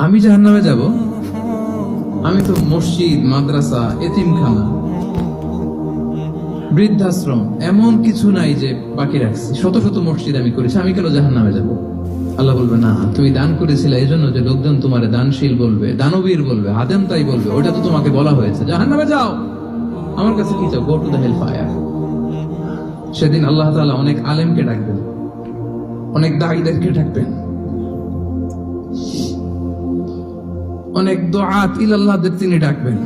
আমি জাহান্নামে যাব? আমি তো মসজিদ, মাদ্রাসা, এতিমখানা, বৃদ্ধাশ্রম এমন কিছু নাই যে বাকি রাখছি। শত শত মসজিদ আমি করেছি, আমি কেন জাহান্নামে যাব? আল্লাহ বলবে, না, তুমি দান করেছিলে এই জন্য যে লোকজন তোমার দানশীল বলবে, দানবীর বলবে, আদেম তাই বলবে। ওটা তো তোমাকে বলা হয়েছে, জাহান্নামে যাও। আমার কাছে কি চাও? Go to the hell fire. সেদিন আল্লাহ তাআলা অনেক আলেমকে ডাকবেন, অনেক দাঈদেরকে ডাকবেন, অনেক দুআত ইলাল্লাহদের তিনি ডাকবেন।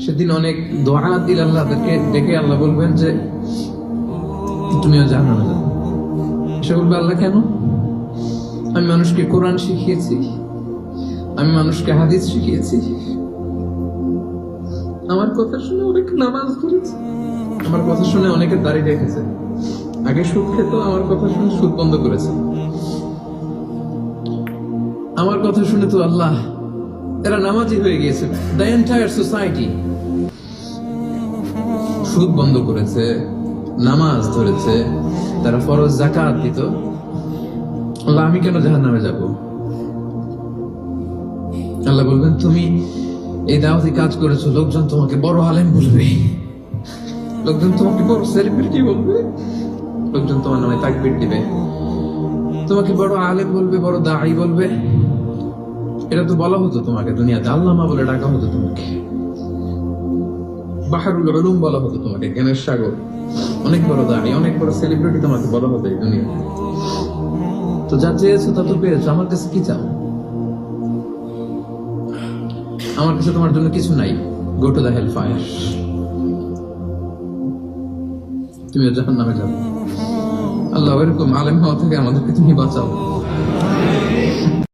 সেদিন অনেক দুআত ইলাল্লাহদেরকে ডেকে আল্লাহ বলবেন যে তুমিও জাহান্নামে যাও। সে বলবে, আল্লাহ কেন? আমি মানুষকে কোরআন শিখিয়েছি, আমি মানুষকে হাদিস শিখিয়েছি, আমার কথা শুনে অনেক নামাজ পড়েছে, আমার কথা শুনে অনেকে দাড়ি রেখেছে, আগে সুদ খেত, আমার কথা শুনে সুদ বন্ধ করেছে, আমার কথা শুনে তো আল্লাহ এরা নামাজি হয়ে গিয়েছে। দ্য এন্টায়ার সোসাইটি সুদ বন্ধ করেছে, নামাজ ধরেছে, তারা ফরজ যাকাত দিত। আল্লাহ আমি কেন জাহান্নামে যাব? আল্লাহ বলবেন, তুমি এই দাওয়াতি কাজ করেছো, লোকজন তোমাকে বড় আলেম বলবে, লোকজন তোমাকে বড় সেলিব্রিটি বলবে, লোকজন তোমার নামে তাকবীর দিবে, তোমাকে বড় আলেম বলবে, বড় দাঈ বলবে। এটা তো বলা হতো তোমাকে দুনিয়াতে, আল্লামা বলে ডাকা হতো তোমাকে, বাহরুল উলুম বলা হতো তোমাকে, জ্ঞানের সাগর, অনেক বড় দাঁড়ি, অনেক বড় সেলিব্রিটি তোমাকে বলা হতো এই দুনিয়া। তো যা চেয়েছো তা তো পেয়েছো, আমার কাছে কি চাও? আমার কাছে তোমার জন্য কিছু নাই। Go to the hell fire. তুমিও জাহান্নামে যাবে। আল্লাহ এরকম আলেম হওয়া থেকে আমাদেরকে তুমি বাঁচাও।